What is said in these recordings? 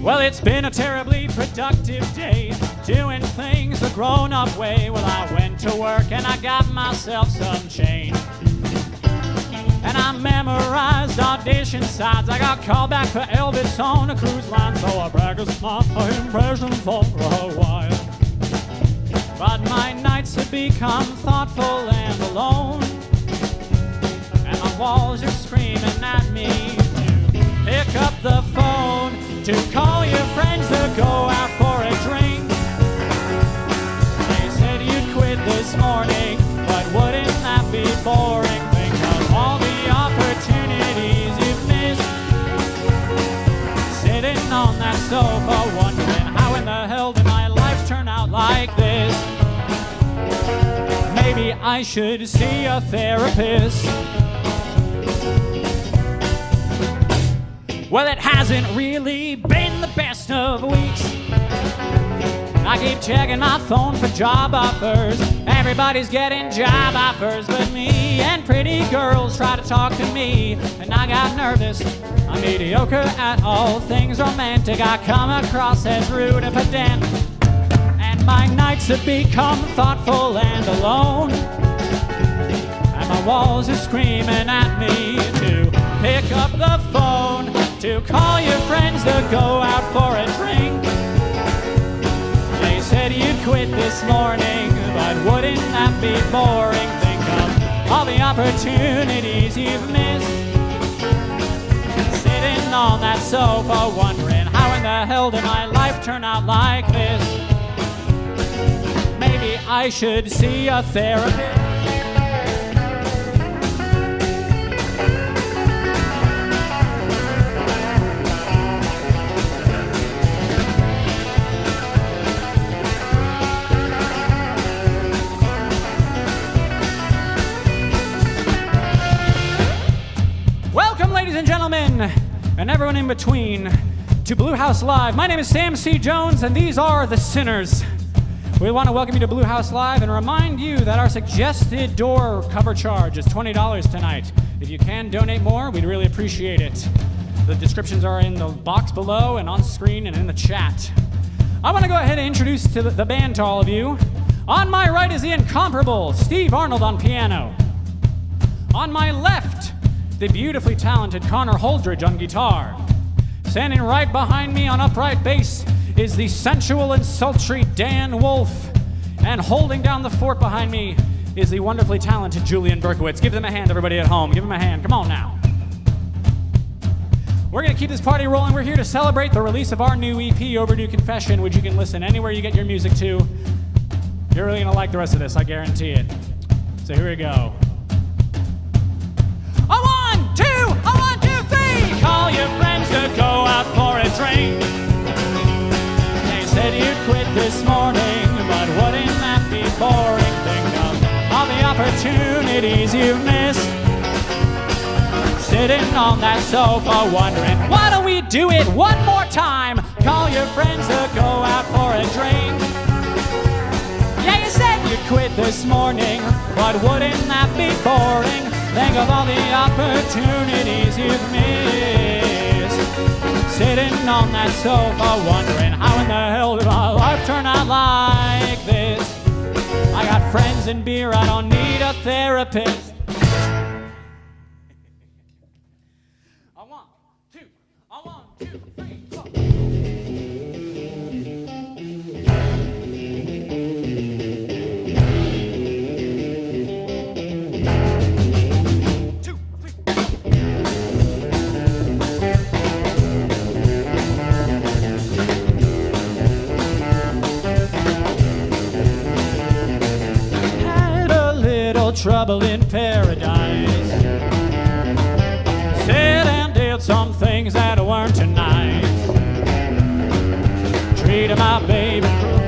Well, it's been a terribly productive day, doing things the grown-up way. Well, I went to work and I got myself some change, and I memorized audition sides. I got called back for Elvis on a cruise line, so I practiced my impression for a while. But my nights have become thoughtful and alone, and my walls are screaming at me to pick up the phone, to call your friends to go out for a drink. They said you'd quit this morning, but wouldn't that be boring? Think of all the opportunities you've missed, sitting on that sofa wondering how in the hell did my life turn out like this? Maybe I should see a therapist. Well, it hasn't really been the best of weeks. I keep checking my phone for job offers. Everybody's getting job offers but me, and pretty girls try to talk to me, and I got nervous. I'm mediocre at all things romantic. I come across as rude and pedantic, and my nights have become thoughtful and alone, and my walls are screaming at me to pick up the phone, to call your friends to go out for a drink. They said you'd quit this morning, but wouldn't that be boring? Think of all the opportunities you've missed, sitting on that sofa wondering how in the hell did my life turn out like this? Maybe I should see a therapist. Ladies and gentlemen, and everyone in between, to Blue House Live. My name is Sam C. Jones, and these are the Sinners. We want to welcome you to Blue House Live and remind you that our suggested door cover charge is $20 tonight. If you can donate more, we'd really appreciate it. The descriptions are in the box below and on screen and in the chat. I want to go ahead and introduce the band to all of you. On my right is the incomparable Steve Arnold on piano. On my left, the beautifully talented Holdridge on guitar. Standing right behind me on upright bass is the sensual and sultry Dan Wolfe. And holding down the fort behind me is the wonderfully talented Julian Berkowtiz. Give them a hand, everybody at home. Give them a hand. Come on now. We're going to keep this party rolling. We're here to celebrate the release of our new EP, Overdue Confession, which you can listen anywhere you get your music to. You're really going to like the rest of this, I guarantee it. So here we go. Call your friends to go out for a drink. They said you'd quit this morning, but wouldn't that be boring? Think of all the opportunities you've missed, sitting on that sofa wondering, why don't we do it one more time? Call your friends to go out for a drink. Yeah, you said you'd quit this morning, but wouldn't that be boring? Think of all the opportunities you've missed, sitting on that sofa wondering how in the hell did my life turn out like this? I got friends and beer, I don't need a therapist. I want two, three, four. Trouble in paradise. Said and did some things that weren't too nice. Treated my baby cruel,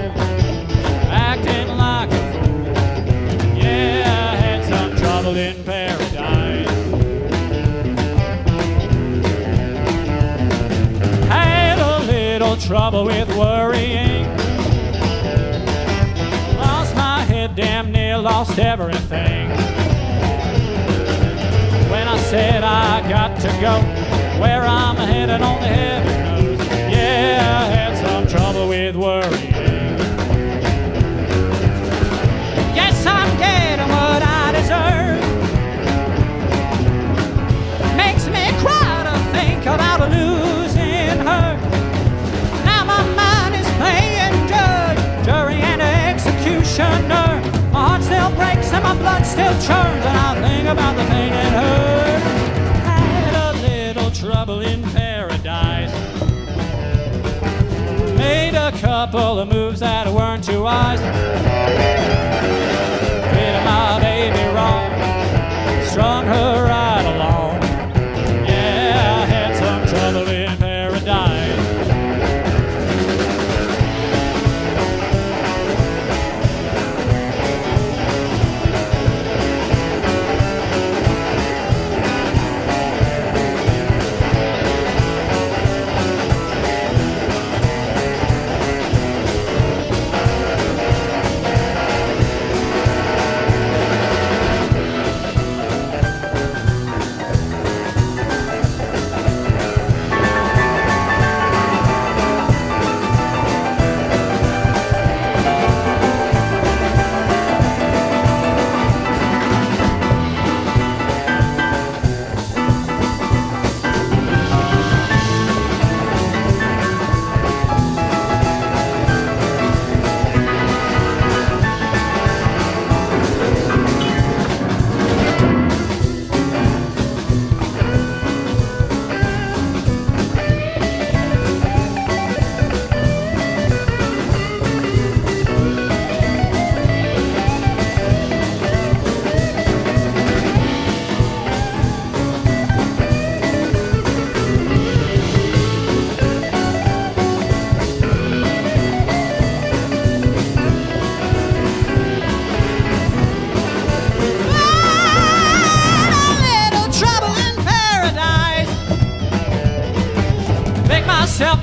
acting like a fool. Yeah, I had some trouble in paradise. Had a little trouble with worrying. Lost my head had damn near lost everything. When I said I got to go, where I'm headed only heaven knows. Yeah, I had some trouble with worrying. Yes, I'm getting what I deserve. Makes me cry to think about losing her. Now my mind is playing judge, jury, and executioner. My heart still breaks and my blood still churns, and I think about the pain it hurt. Had a little trouble in paradise. Made a couple of moves that weren't too wise. Treated my baby wrong, strung her right along. Yeah, I had some trouble in paradise.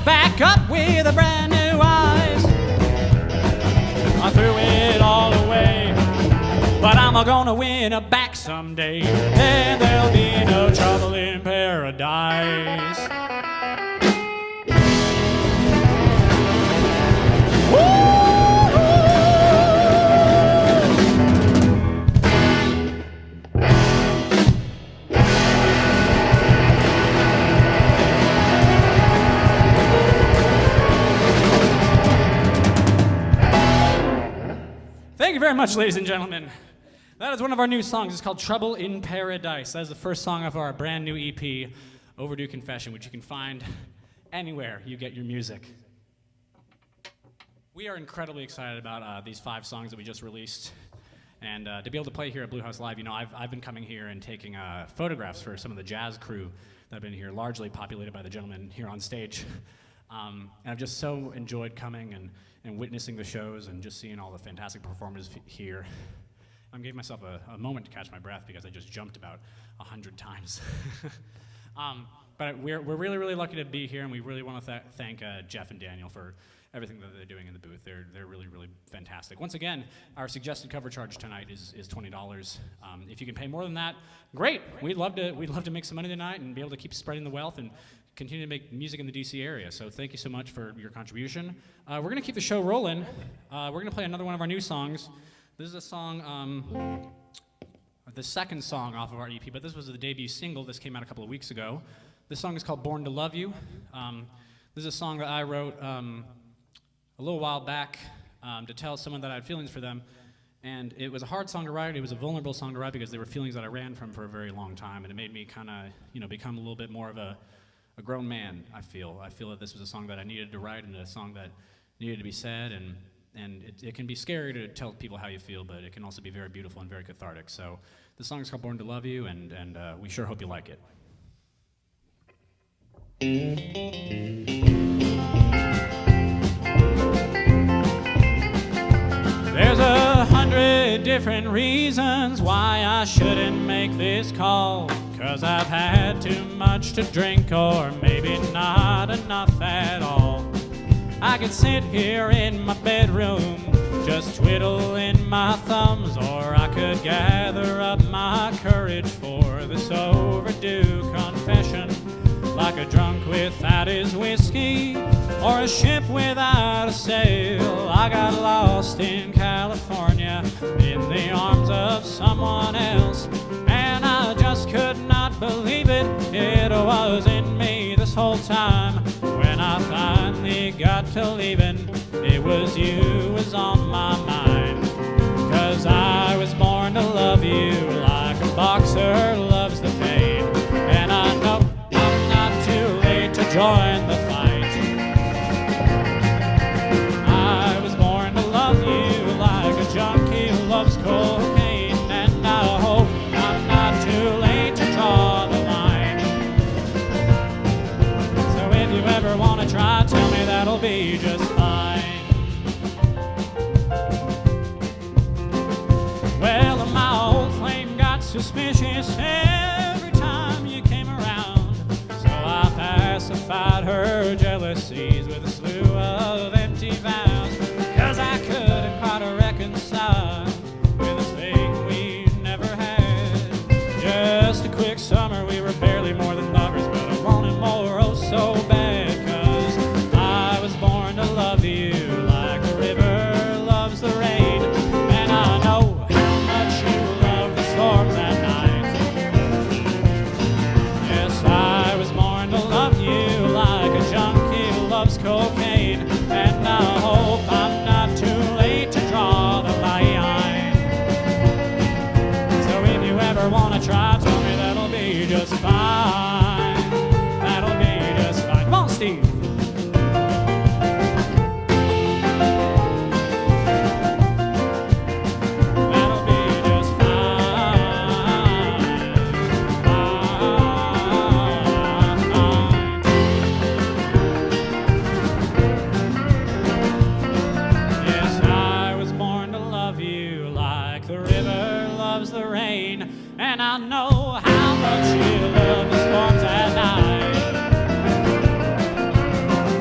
Back up with a brand new eyes. I threw it all away, but I'm gonna win it back someday. Then there'll be no trouble in paradise. Thank you very much, ladies and gentlemen. That is one of our new songs. It's called Trouble in Paradise. That is the first song of our brand new EP, Overdue Confession, which you can find anywhere you get your music. We are incredibly excited about these 5 songs that we just released. And to be able to play here at Blue House Live, you know, I've been coming here and taking photographs for some of the jazz crew that have been here, largely populated by the gentlemen here on stage. And I've just so enjoyed coming and witnessing the shows and just seeing all the fantastic performers here. I'm giving myself a moment to catch my breath because I just jumped about 100 times. But we're really, really lucky to be here, and we really want to thank Jeff and Daniel for everything that they're doing in the booth. They're really, really fantastic. Once again, our suggested cover charge tonight is $20. If you can pay more than that, great. We'd love to make some money tonight and be able to keep spreading the wealth and continue to make music in the DC area. So thank you so much for your contribution. We're going to keep the show rolling. We're going to play another one of our new songs. This is a song, the second song off of our EP, but this was the debut single. This came out a couple of weeks ago. This song is called Born to Love You. This is a song that I wrote a little while back to tell someone that I had feelings for them. And it was a hard song to write. It was a vulnerable song to write because there were feelings that I ran from for a very long time. And it made me kind of, become a little bit more of a grown man, I feel. I feel that this was a song that I needed to write and a song that needed to be said. And it can be scary to tell people how you feel, but it can also be very beautiful and very cathartic. So the song is called Born to Love You, and we sure hope you like it. There's 100 different reasons why I shouldn't make this call. 'Cause I've had too much to drink, or maybe not enough at all. I could sit here in my bedroom just twiddling my thumbs, or I could gather up my courage for this overdue confession. Like a drunk without his whiskey, or a ship without a sail, I got lost in California in the arms of someone else, and I just could not believe it. It was in me this whole time. When I finally got to leaving, it was you was on my mind. 'Cause I was born to love you like a boxer loves the pain, and I know I'm not too late to join the fight. I was born to love you like a junkie loves cocaine, and I hope I'm not too late to draw the line. So if you ever want to try, tell me that'll be just fine. Well, my old flame got suspicious every time you came around, so I pacified her jealousies with a slew of empty vows. 'Cause I couldn't quite reconcile with this thing we never had. Just a quick summer, we were barely more than lovers, but I wanted more, oh so bad. 'Cause I was born to love you like a river loves the rain, and I know how much you love the storms at night. Yes, I was born to love you like a junkie loves cocaine, and I hope I'm not too late to draw the line. So if you ever want to try, tell me that'll be just fine. That'll be just fine. Come on, Steve. That'll be just fine. Yes, I was born to love you like the river loves the rain, and I know how much you love the storms at night.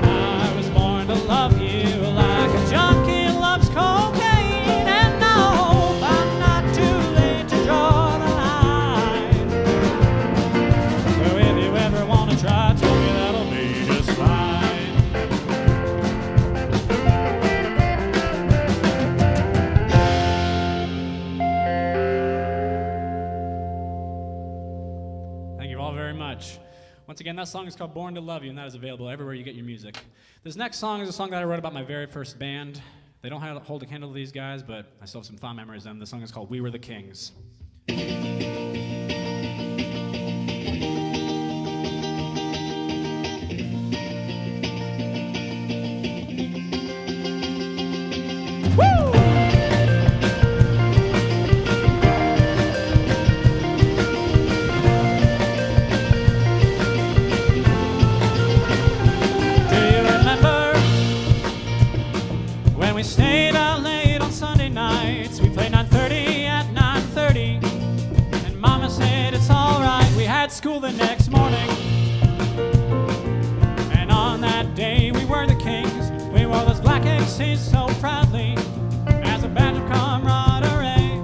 I was born to love you like a junkie loves cocaine, and I hope I'm not too late to draw the line. So if you ever want to try, tell me that'll be just fine. Thank you all very much. Once again, that song is called Born to Love You, and that is available everywhere you get your music. This next song is a song that I wrote about my very first band. They don't hold a candle to these guys, but I still have some fond memories of them. The song is called We Were the Kings. We stayed out late on Sunday nights. We played 9:30 at 9:30, and Mama said it's all right. We had school the next morning, and on that day we were the Kings. We wore those black XCs so proudly as a badge of camaraderie,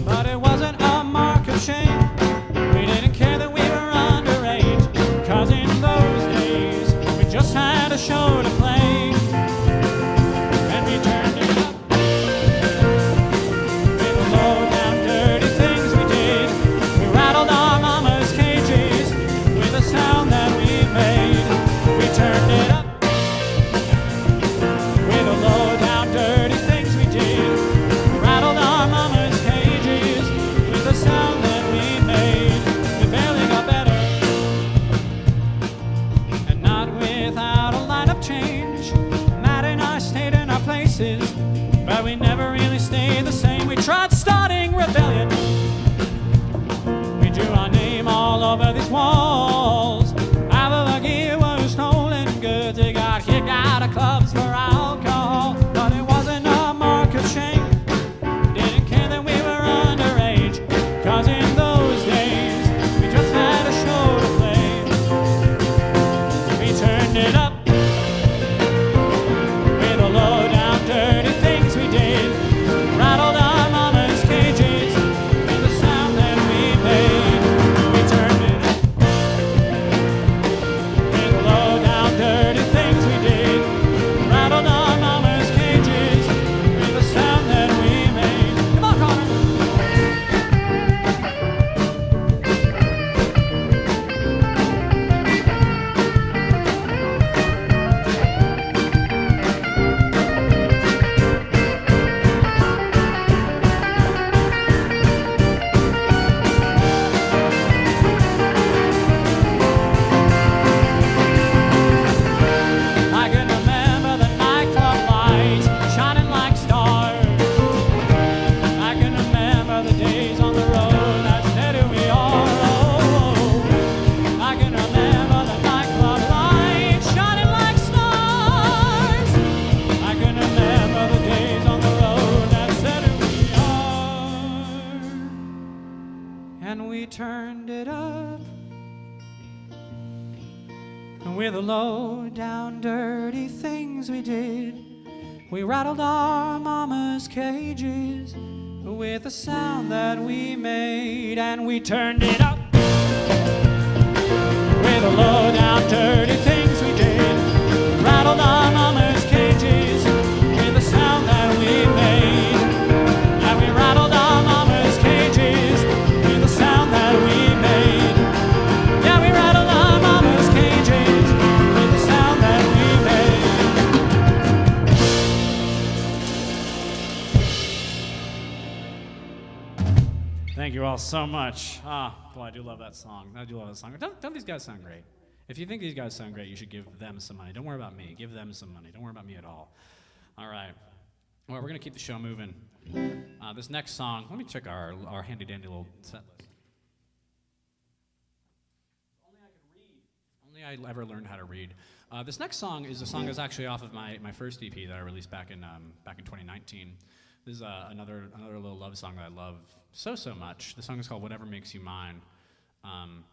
but it wasn't a mark of shame. We didn't care that we were underage, 'cause in those days we just had a show to play. But we never really stayed the same. We tried starting rebellion. We drew our name all over these walls. Half of our gear was stolen goods. We got kicked out of clubs for alcohol, but it wasn't a mark of shame. Didn't care that we were underage, 'cause in those days we just had a show to play. We turned it up with the low down dirty things we did. we turned it up. And with the low down dirty things we did, we rattled our mama's cages with the sound that we made, and we turned it up. With the low down dirty things we did, rattled our mama's cages with the sound that we made. And we rattled our mama's cages with the sound that we made. Yeah, we rattled our mama's cages with the sound that we made. Thank you all so much. Boy, I do love that song. I do love that song. Don't these guys sound great? If you think these guys sound great, you should give them some money. Don't worry about me. Give them some money. Don't worry about me at all. All right. Well, we're going to keep the show moving. This next song, let me check our handy-dandy little set list. Only I could read. Only I ever learned how to read. This next song is a song that's actually off of my first EP that I released back in 2019. This is another little love song that I love so much. The song is called "Whatever Makes You Mine." I'm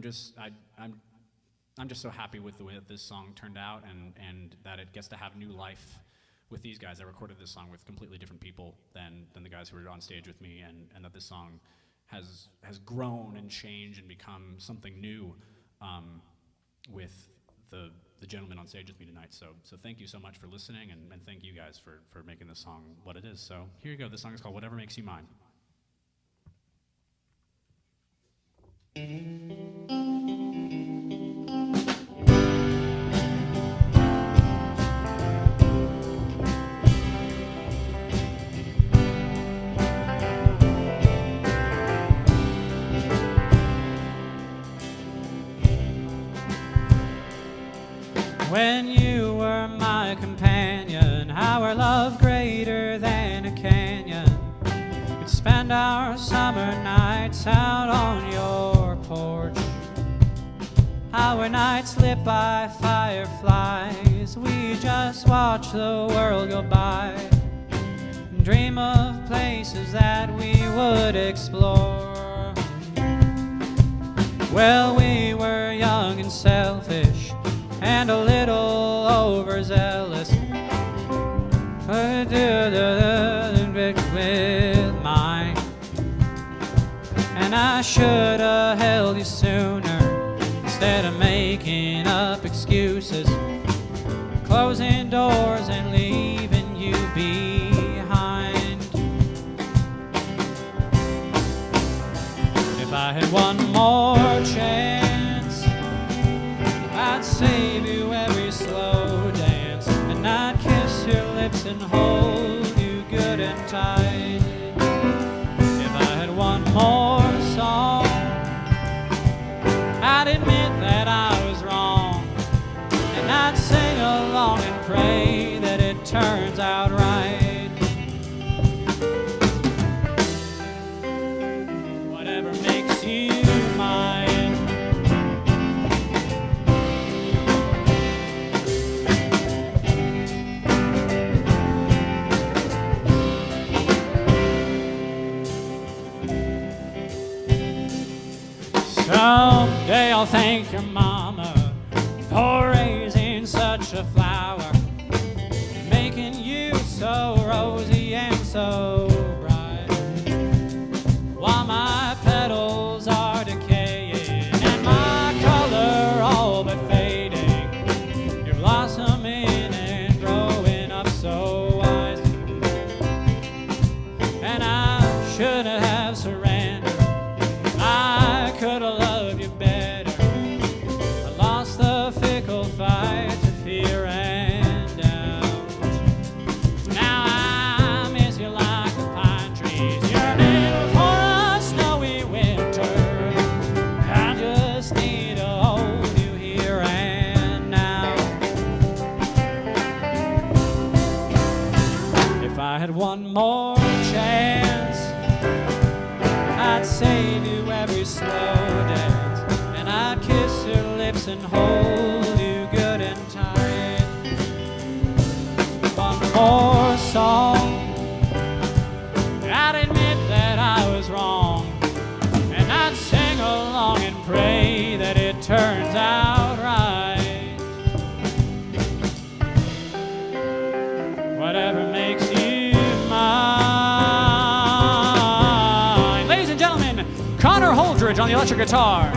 just so happy with the way that this song turned out, and that it gets to have new life with these guys. I recorded this song with completely different people than the guys who were on stage with me, and that this song has grown and changed and become something new with the gentleman on stage with me tonight. So thank you so much for listening, and thank you guys for making this song what it is. So here you go. This song is called "Whatever Makes You Mine." When you were my companion, our love greater than a canyon. We'd spend our summer nights out on your porch. Our nights lit by fireflies. We just watch the world go by and dream of places that we would explore. Well, we were young and selfish and a little overzealous with mine, and I should have held you sooner instead of making up excuses, closing doors and leaving you behind. If I had one more chance, I'd save you every slow dance, and I'd kiss your lips and hold you good and tight. If I had one more song, I'd admit that I was wrong, and I'd sing along and pray that it turns out right. Whatever makes you mine. Someday I'll thank your mama for raising such a flower, making you so rosy and so bright, while my petals are decaying and my color all but fading. You're blossoming and growing up so wise, and I should have surrendered. I could have loved you better. I lost the fickle fight to fear and doubt. Now I miss you like the pine trees yearning for a snowy winter. I just need to hold you here and now. If I had one more chance, I'd save you every slow dance, and I'd kiss your lips and hold you good and tight. One more song, I'd admit that I was wrong, and I'd whatever makes you mine. Ladies and gentlemen, Connor Holdridge on the electric guitar.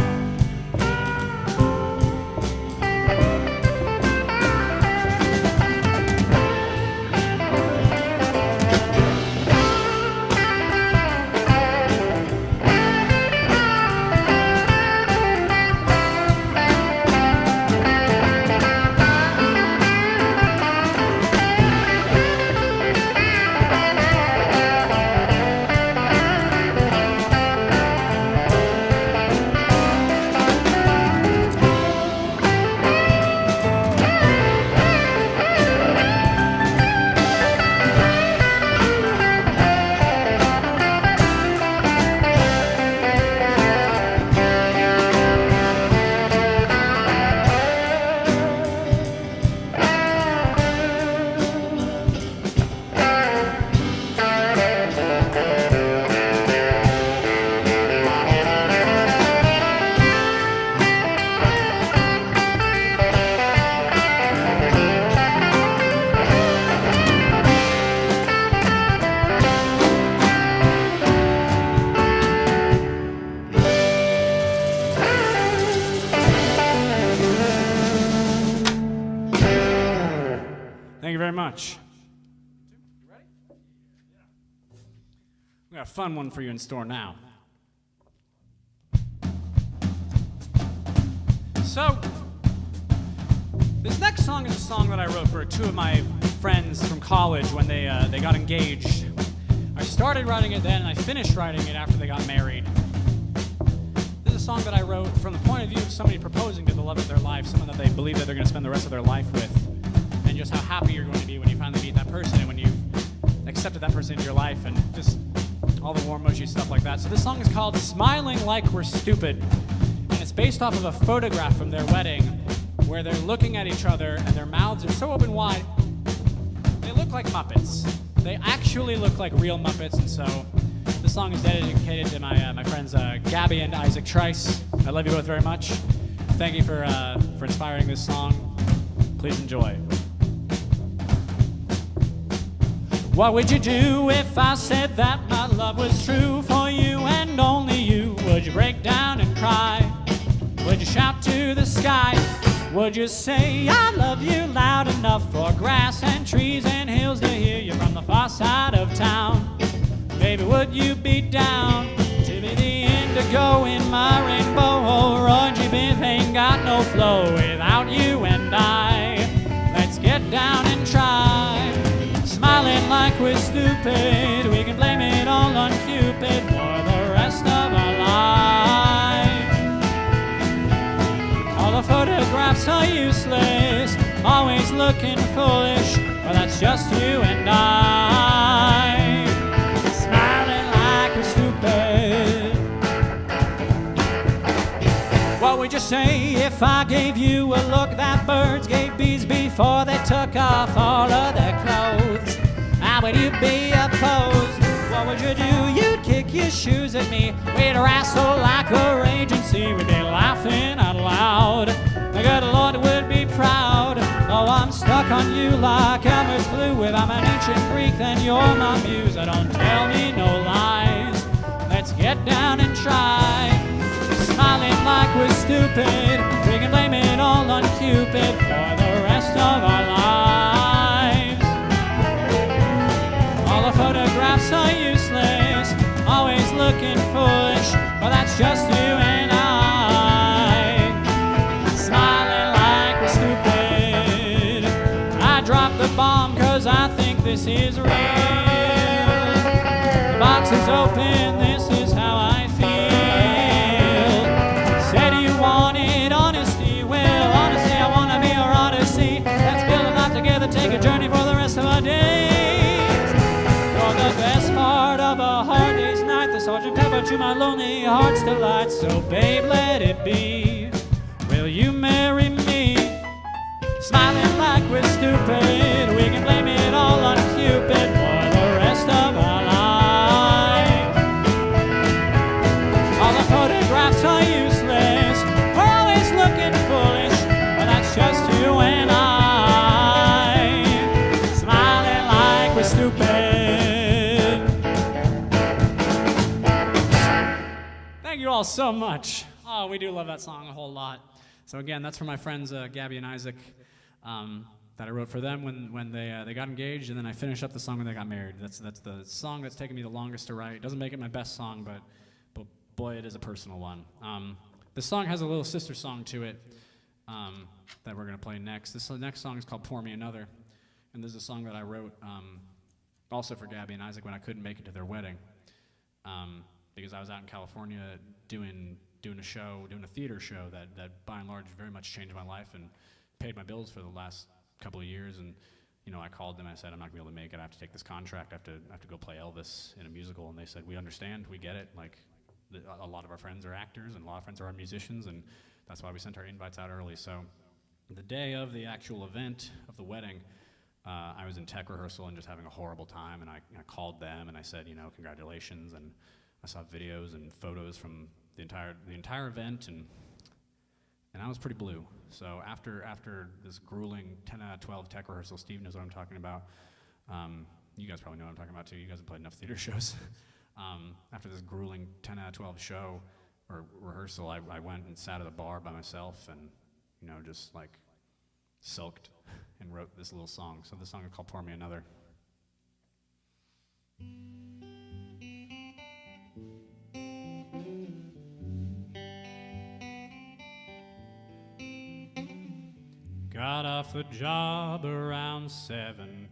Thank you very much. You ready? We got a fun one for you in store now. So, this next song is a song that I wrote for two of my friends from college when they got engaged. I started writing it then, and I finished writing it after they got married. This is a song that I wrote from the point of view of somebody proposing to the love of their life, someone that they believe that they're going to spend the rest of their life with. And just how happy you're going to be when you finally meet that person and when you've accepted that person into your life and just all the warm emoji stuff like that. So this song is called Smiling Like We're Stupid. And it's based off of a photograph from their wedding where they're looking at each other and their mouths are so open wide, they look like Muppets. They actually look like real Muppets. And so this song is dedicated to my friends Gabby and Isaac Trice. I love you both very much. Thank you for inspiring this song. Please enjoy. What would you do if I said that my love was true for you and only you? Would you break down and cry? Would you shout to the sky? Would you say I love you loud enough for grass and trees and hills to hear you from the far side of town? Baby, would you be down to be the indigo in my rainbow? Orangey biff ain't got no flow without you and I. Let's get down and try. Smiling like we're stupid, we can blame it all on Cupid for the rest of our lives. All the photographs are useless, always looking foolish, well that's just you and I. Smiling like we're stupid. What would you say if I gave you a look that birds gave bees before they took off all of their clothes? How would you be opposed? What would you do? You'd kick your shoes at me. We'd wrestle like a raging sea. We'd be laughing out loud. The good Lord would be proud. Oh, I'm stuck on you like Elmer's glue. If I'm an ancient Greek, then you're my muse. Don't tell me no lies. Let's get down and try. Smiling like we're stupid, we can blame it all on Cupid for the rest of our lives. All the photographs are useless, always looking foolish, well that's just you and I. Smiling like we're stupid. I dropped the bomb cause I think this is real. The box is open, this is how I feel. Said you wanted honesty, well honestly I wanna be your odyssey. Let's build a life together, take a journey for the rest of our days. You're the best part of a hard day's night, the Sgt. Pepper to my lonely heart's delight. So babe, let it be, will you marry me? Smiling like we're stupid, we can blame it all on Cupid for the rest of our lives. All the photographs are useless, we're always looking foolish, but that's just you and I. Smiling all so much. Oh, we do love that song a whole lot. So again, that's for my friends Gabby and Isaac that I wrote for them when they got engaged, and then I finished up the song when they got married. That's the song that's taken me the longest to write. It doesn't make it my best song, but boy, it is a personal one. This song has a little sister song to it that we're going to play next. This next song is called Pour Me Another, and this is a song that I wrote also for Gabby and Isaac when I couldn't make it to their wedding. Because I was out in California doing a theater show that by and large very much changed my life and paid my bills for the last couple of years. And I called them and I said, I'm not gonna be able to make it. I have to take this contract. I have to go play Elvis in a musical. And they said, we understand, we get it. Like a lot of our friends are actors and a lot of friends are musicians, and that's why we sent our invites out early. So the day of the actual event of the wedding, I was in tech rehearsal and just having a horrible time, and I called them and I said, congratulations, and I saw videos and photos from the entire event, and I was pretty blue. So after this grueling 10 out of 12 tech rehearsal, Steve knows what I'm talking about. You guys probably know what I'm talking about too. You guys have played enough theater shows. After this grueling 10 out of 12 show or rehearsal, I went and sat at a bar by myself and just like sulked and wrote this little song. So this song is called Pour Me Another. Got off the job around 7,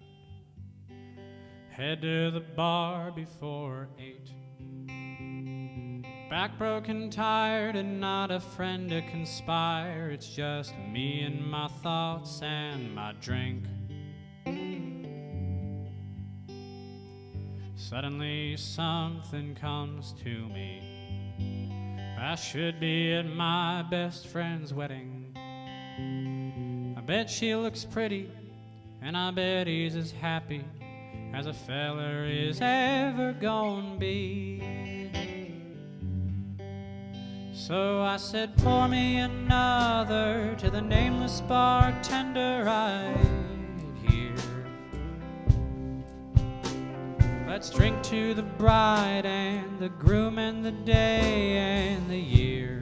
head to the bar before 8. Back broken, tired, and not a friend to conspire. It's just me and my thoughts and my drink. Suddenly something comes to me. I should be at my best friend's wedding. I bet she looks pretty, and I bet he's as happy as a feller is ever gonna be. So I said, pour me another to the nameless bartender right here. Let's drink to the bride and the groom and the day and the year.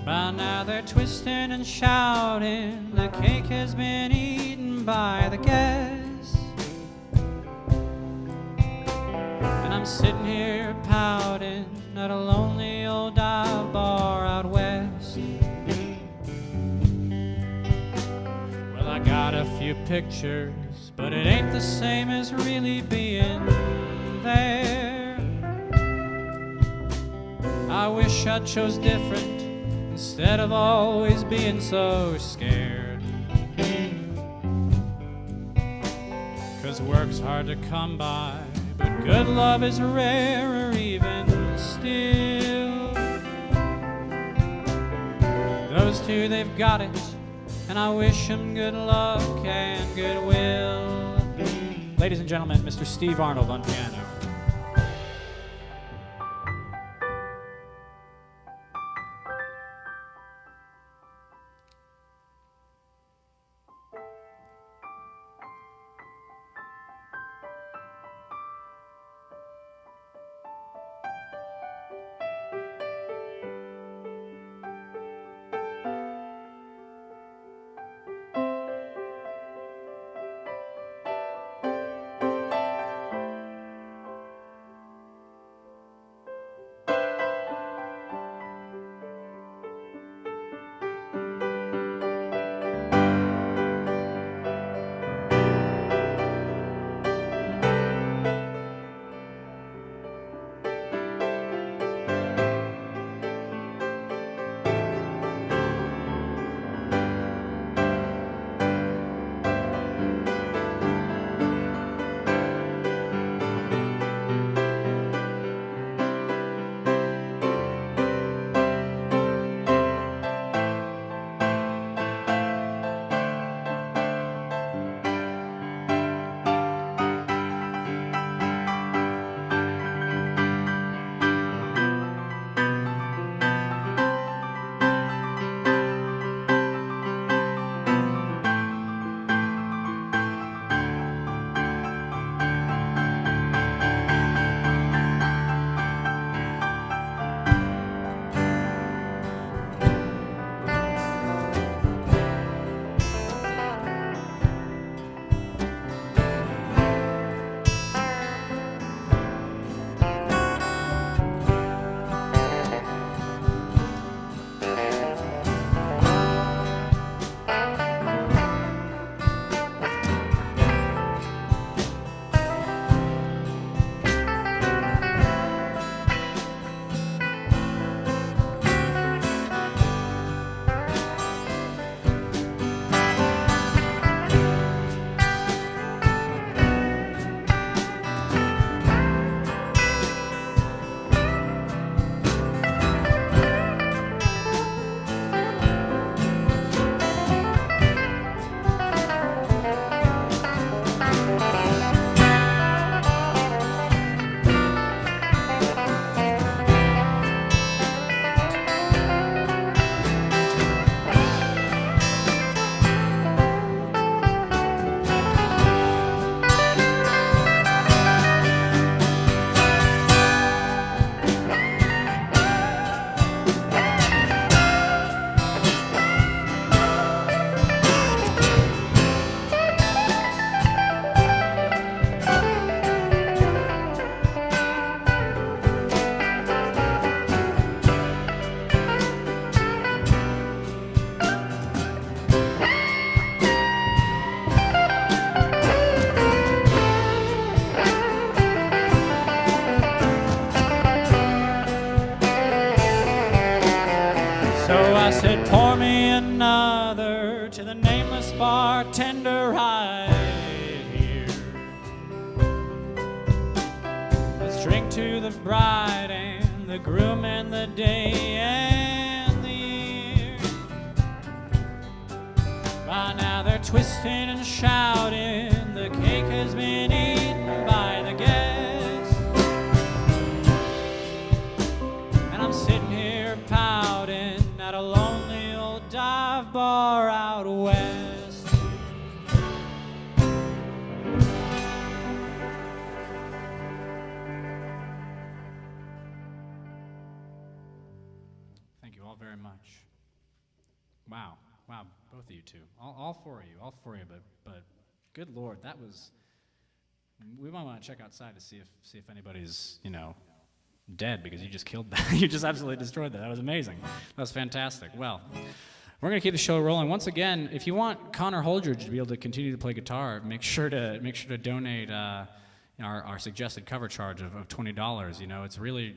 By now they're twisting and shouting, the cake has been eaten by the guests. And I'm sitting here pouting at a lonely old dive bar out west. Well, I got a few pictures, but it ain't the same as really being there. I wish I chose different instead of always being so scared. 'Cause work's hard to come by, but good love is rarer even still. Those two, they've got it, and I wish them good luck and goodwill. Ladies and gentlemen, Mr. Steve Arnold on piano. bartender right here. Let's drink to the bride and the groom and the day and the year. By now they're twisting and shouting, the cake has been eaten by the guests. And I'm sitting here pouting at a lonely old dive bar out west. Thank you all very much. Wow, both of you two, all four of you, but good Lord, that was. We might want to check outside to see if anybody's dead, because you just killed that. You just absolutely destroyed that. That was amazing. That was fantastic. Well, we're going to keep the show rolling. Once again, if you want Connor Holdridge to be able to continue to play guitar, make sure to donate our suggested cover charge of $20.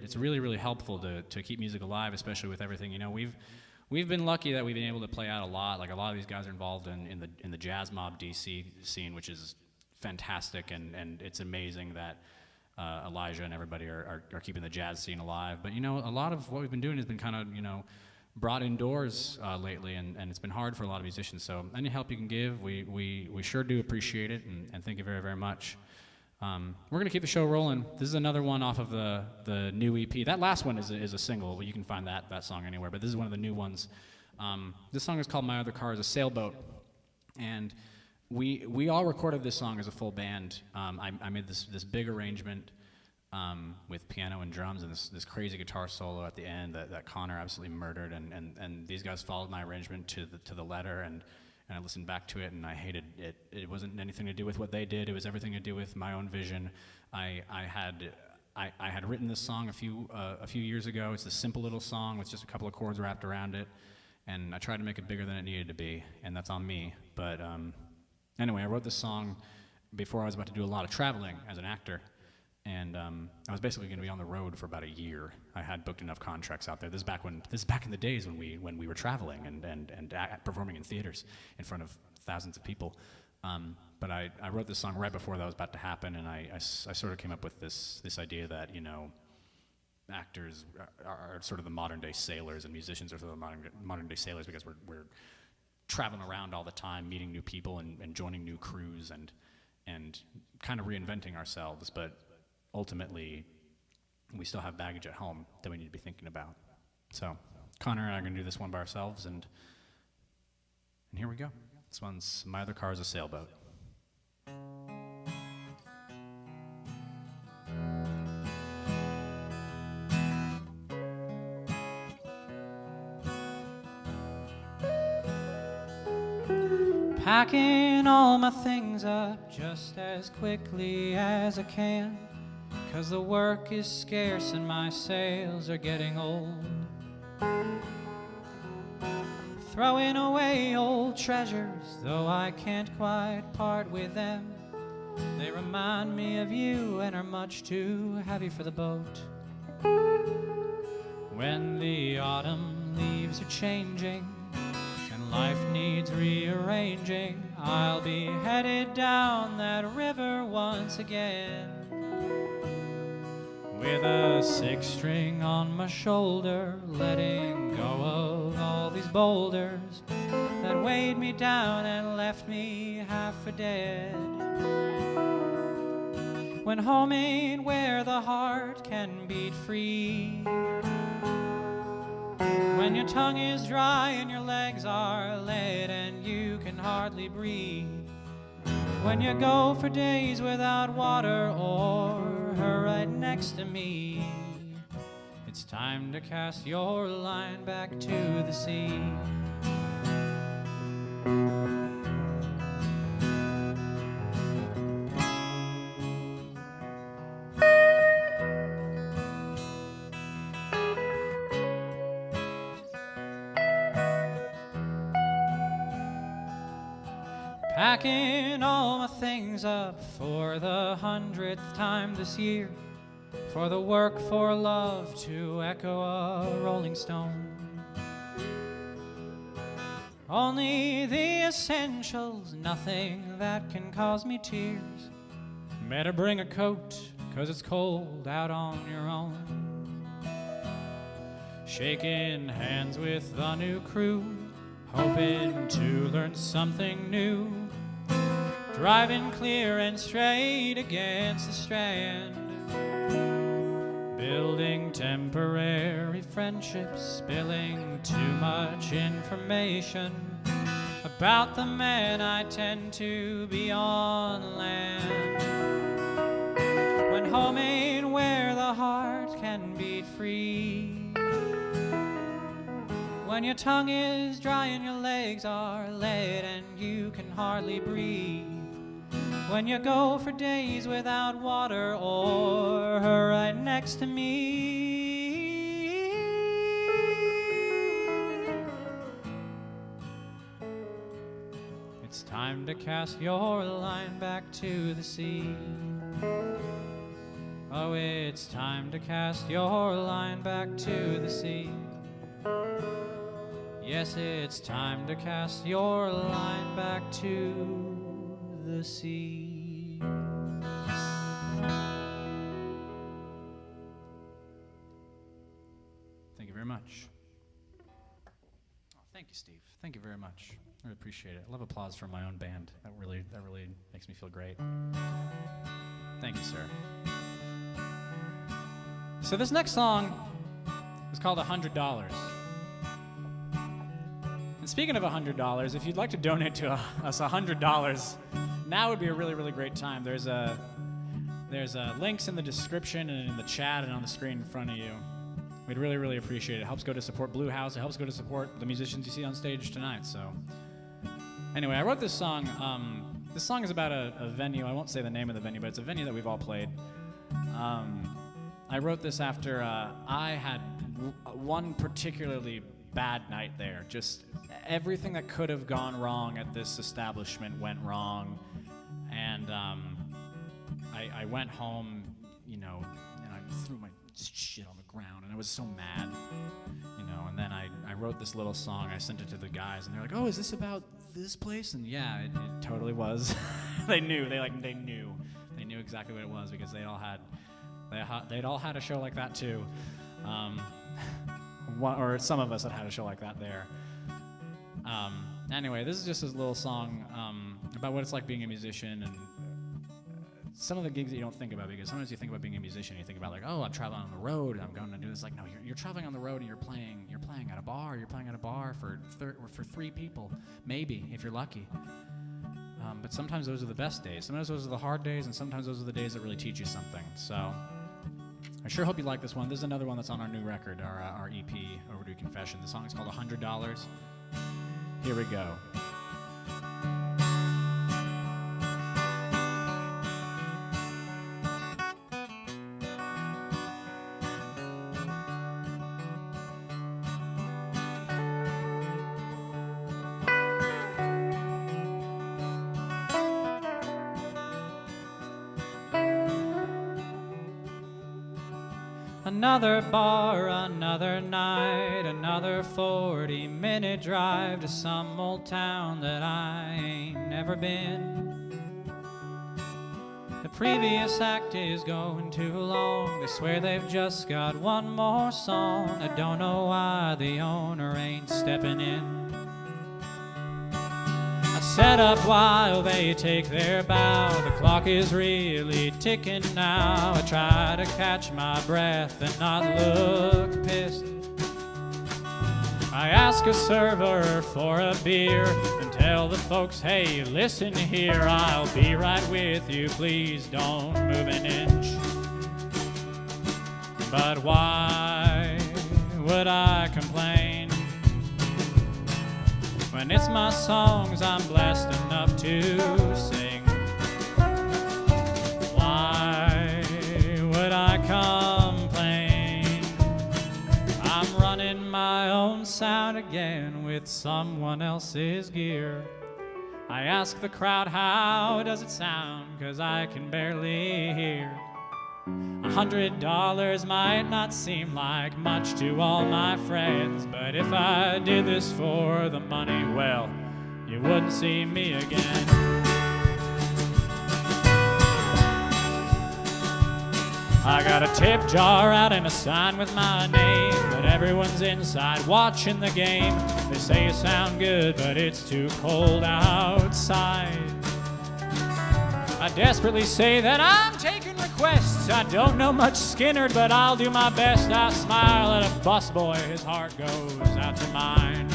It's really helpful to keep music alive, especially with everything. We've been lucky that we've been able to play out a lot. Like, a lot of these guys are involved in the Jazz Mob DC scene, which is fantastic, and it's amazing that Elijah and everybody are keeping the jazz scene alive. But a lot of what we've been doing has been kind of brought indoors lately, and it's been hard for a lot of musicians. So any help you can give, we sure do appreciate it, and thank you very, very much. We're gonna keep the show rolling. This is another one off of the new EP. That last one is a single, but you can find that song anywhere. But this is one of the new ones. This song is called "My Other Car Is a Sailboat," and we all recorded this song as a full band. I made this big arrangement with piano and drums and this crazy guitar solo at the end that Connor absolutely murdered, and these guys followed my arrangement to the letter, and I listened back to it and I hated it. It wasn't anything to do with what they did. It was everything to do with my own vision. I had written this song a few years ago. It's a simple little song with just a couple of chords wrapped around it, and I tried to make it bigger than it needed to be, and that's on me. But anyway, I wrote this song before I was about to do a lot of traveling as an actor, and I was basically going to be on the road for about a year. I had booked enough contracts out there. This is back in the days when we were traveling and performing in theaters in front of thousands of people. But I wrote this song right before that was about to happen, and I sort of came up with this idea that actors are sort of the modern day sailors, and musicians are sort of the modern day sailors, because we're traveling around all the time, meeting new people and joining new crews and kind of reinventing ourselves. But ultimately, we still have baggage at home that we need to be thinking about. So Connor and I are going to do this one by ourselves, and here we go. This one's "My Other Car Is a Sailboat." Packing all my things up just as quickly as I can, 'cause the work is scarce and my sails are getting old. Throwing away old treasures, though I can't quite part with them. They remind me of you and are much too heavy for the boat. When the autumn leaves are changing and life needs rearranging, I'll be headed down that river once again, with a 6-string on my shoulder, letting go of all these boulders that weighed me down and left me half for dead. When home ain't where the heart can beat free, when your tongue is dry and your legs are lead and you can hardly breathe, when you go for days without water or her right next to me, it's time to cast your line back to the sea. Packing all my things up for the 100th time this year, for the work, for love to echo a rolling stone. Only the essentials, nothing that can cause me tears. Better bring a coat, 'cause it's cold out on your own. Shaking hands with the new crew, hoping to learn something new. Driving clear and straight against the strand. Building temporary friendships, spilling too much information about the man I tend to be on land. When home ain't where the heart can beat free. When your tongue is dry and your legs are laid and you can hardly breathe. When you go for days without water or her right next to me. It's time to cast your line back to the sea. Oh, it's time to cast your line back to the sea. Yes, it's time to cast your line back to the sea. Thank you very much. Oh, thank you, Steve. Thank you very much. I really appreciate it. I love applause from my own band. That really makes me feel great. Thank you, sir. So this next song is called $100. And speaking of $100, if you'd like to donate to us $100, now would be a really, really great time. There's links in the description and in the chat and on the screen in front of you. We'd really, really appreciate it. It helps go to support Blue House. It helps go to support the musicians you see on stage tonight. So anyway, I wrote this song. This song is about a venue. I won't say the name of the venue, but it's a venue that we've all played. I wrote this after I had one particularly bad night there. Just everything that could have gone wrong at this establishment went wrong. And I went home, and I threw my shit on the ground, and I was so mad, and then I wrote this little song. I sent it to the guys, and they're like, oh, is this about this place? And yeah, it totally was. They knew exactly what it was, because they'd all had a show like that too. Or some of us had a show like that there. Anyway, this is just a little song about what it's like being a musician, and some of the gigs that you don't think about, because sometimes you think about being a musician, you think about like, oh, I'm traveling on the road, and I'm going to do this. Like, no, you're traveling on the road, and you're playing at a bar. You're playing at a bar for 3 people, maybe, if you're lucky. But sometimes those are the best days. Sometimes those are the hard days, and sometimes those are the days that really teach you something. So I sure hope you like this one. This is another one that's on our new record, our EP, Overdue Confession. The song is called $100. Here we go. Another bar, another night, another 40-minute drive to some old town that I ain't never been. The previous act is going too long. They swear they've just got one more song. I don't know why the owner ain't stepping in. I set up while they take their bow. The clock is really ticking now. I try to catch my breath and not look pissed. I ask a server for a beer and tell the folks, hey, listen here, I'll be right with you, please don't move an inch. But why would I complain when it's my songs I'm blessed enough to sing? Why would I complain? I'm running my own sound again with someone else's gear. I ask the crowd, how does it sound? 'Cause I can barely hear. $100 might not seem like much to all my friends, but if I did this for the money, well, you wouldn't see me again. I got a tip jar out and a sign with my name, but everyone's inside watching the game. They say you sound good, but it's too cold outside. I desperately say that I'm taking requests. I don't know much Skinner, but I'll do my best. I smile at a busboy, his heart goes out to mine.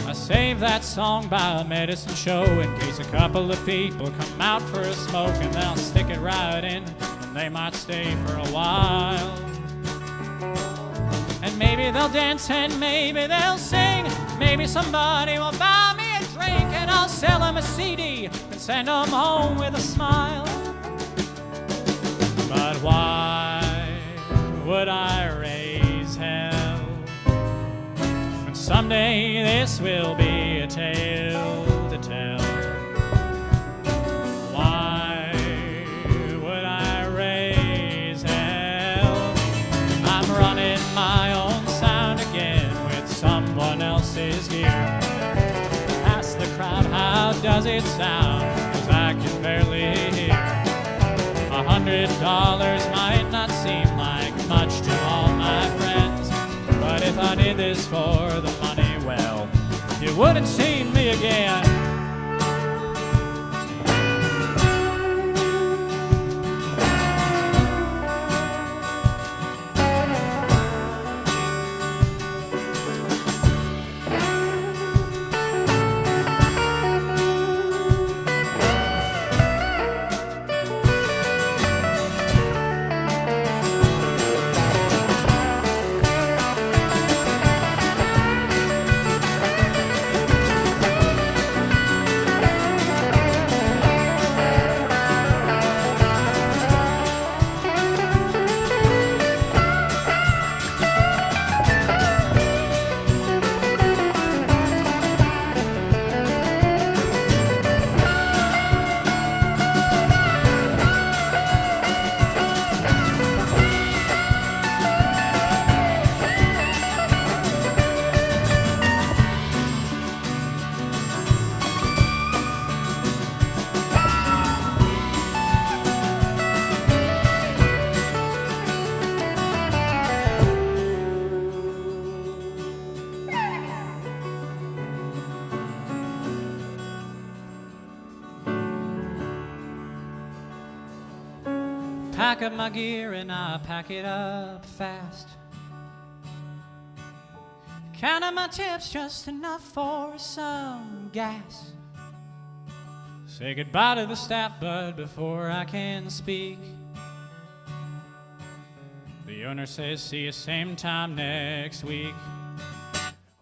I save that song by a medicine show in case a couple of people come out for a smoke, and they'll stick it right in, and they might stay for a while. And maybe they'll dance and maybe they'll sing. Maybe somebody will buy me a drink, and I'll sell them a CD and send them home with a smile. But why would I raise hell? Someday this will be a tale to tell. Why would I raise hell? I'm running my own sound again with someone else's gear. Ask the crowd, how does it sound? 'Cause I can barely hear. $100 might not seem like much to all my friends, but if I did this for the money, well, you wouldn't see me again. Pack up my gear and I pack it up fast. Count up my tips, just enough for some gas. Say goodbye to the staff, bud, before I can speak. The owner says, see you same time next week,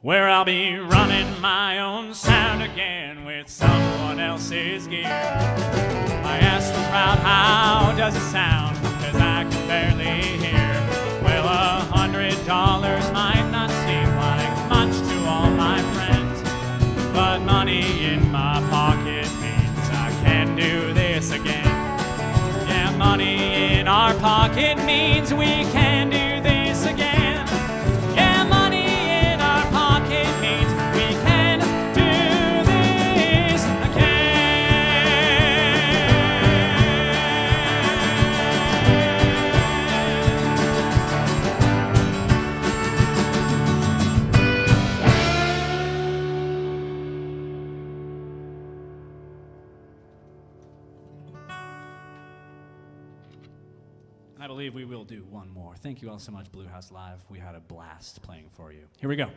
where I'll be running my own sound again with someone else's gear. I ask the crowd, how does it sound? 'Cause I can barely hear. Well, $100 might not seem like much to all my friends, but money in my pocket means I can do this again. Yeah, money in our pocket means we can do this again. Yeah, money in our pocket means we can do this again. I believe we will do one more. Thank you all so much, Blue House Live. We had a blast playing for you. Here we go.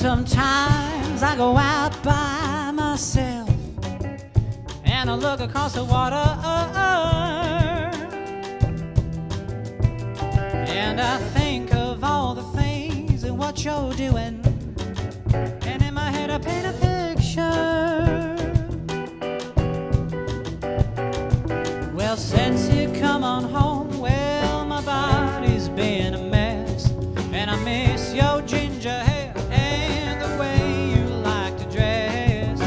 sometimes I go out by myself and I look across the water and I think of all the things and what you're doing, and in my head I paint a picture. Well, since you come on home, well, my body's been a mess, and I miss your ginger hair and the way you like to dress.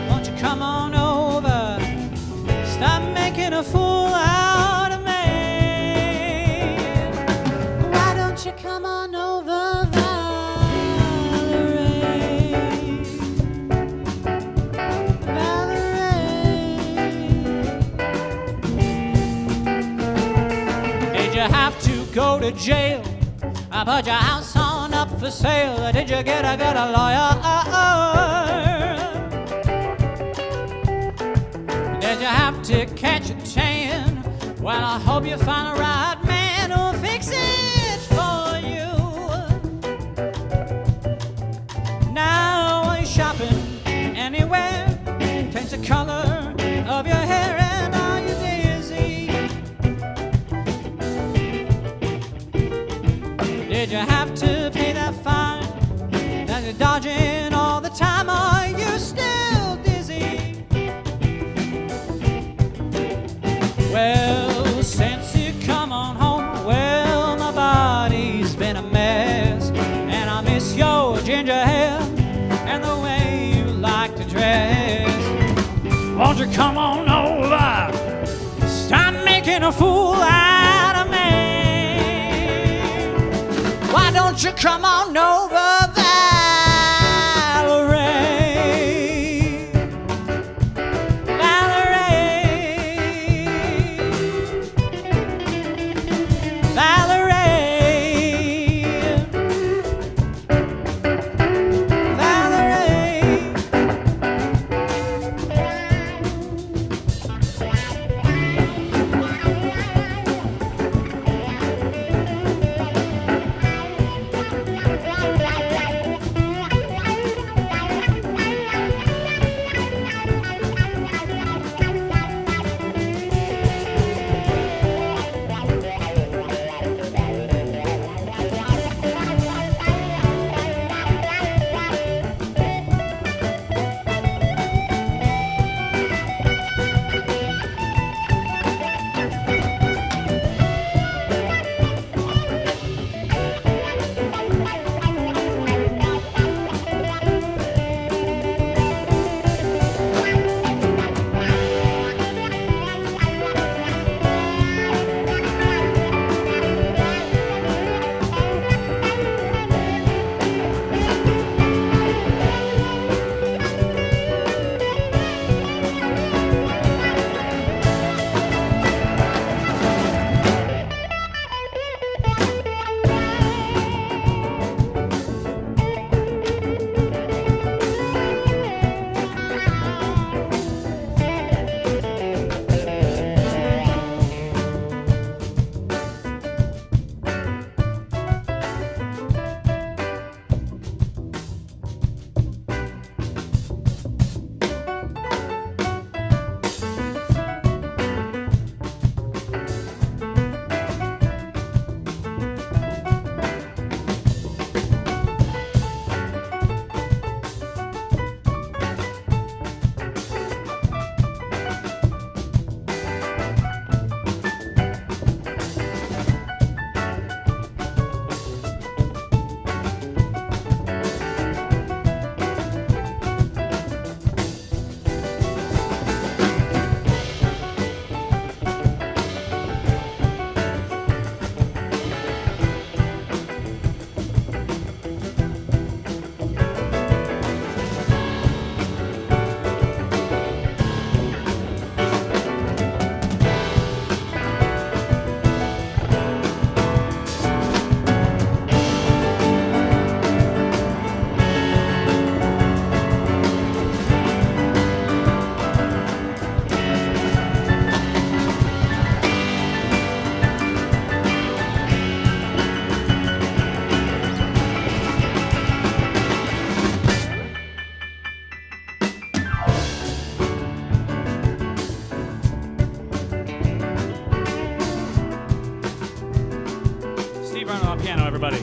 Won't you come on over, stop making a fool out of me. Why don't you come on over, Valerie? Did you have to go to jail? I put your house on up for sale. Did you get a good lawyer? Did you have to catch a tan? Well, I hope you find the right man who'll fix it for you. Now are you shopping anywhere? Change the color of your hair, and are you dizzy? Did you have to pay that fine that you're dodging all the time? Are you still dizzy? Well, since you come on home, well, my body's been a mess, and I miss your ginger hair and the way you like to dress. Won't you come on over, stop making a fool out of me. Why don't you come on over, Valerie? on piano, everybody.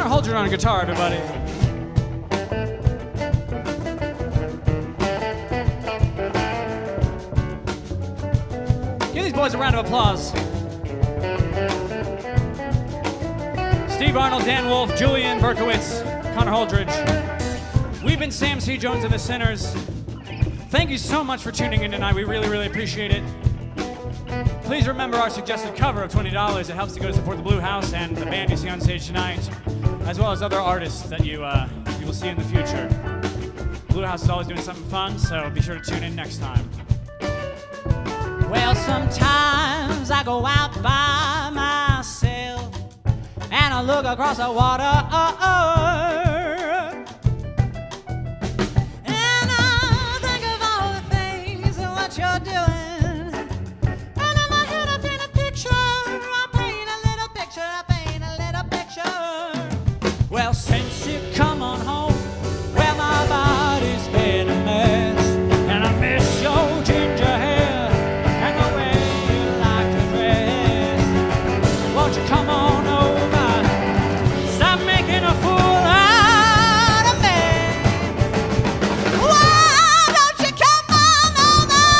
Holdridge on guitar, everybody. Give these boys a round of applause. Steve Arnold, Dan Wolfe, Julian Berkowtiz, Connor Holdridge. We've been Sam C. Jones and the Sinners. Thank you so much for tuning in tonight. We really, really appreciate it. Please remember our suggested cover of $20. It helps to go to support the Blue House and the band you see on stage tonight, as well as other artists that you will see in the future. Blue House is always doing something fun, so be sure to tune in next time. Well, sometimes I go out by myself and I look across the water and I think of all the things and what you're doing, and in my head I paint a picture, I paint a little picture, I paint a little picture. Well, since you come on home, well, my body's been a mess, and I miss your ginger hair and the way you like to dress. Won't you come on over, stop making a fool out of me. Why don't you come on over,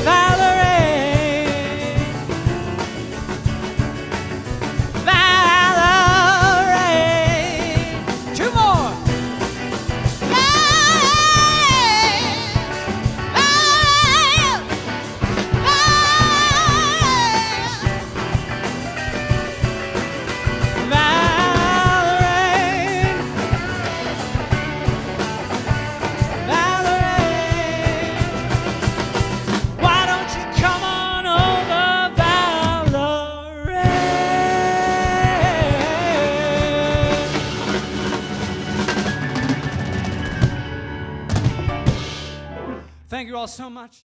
Valerie? Valerie, two more. Why don't you come on over, Valerie? Thank you all so much.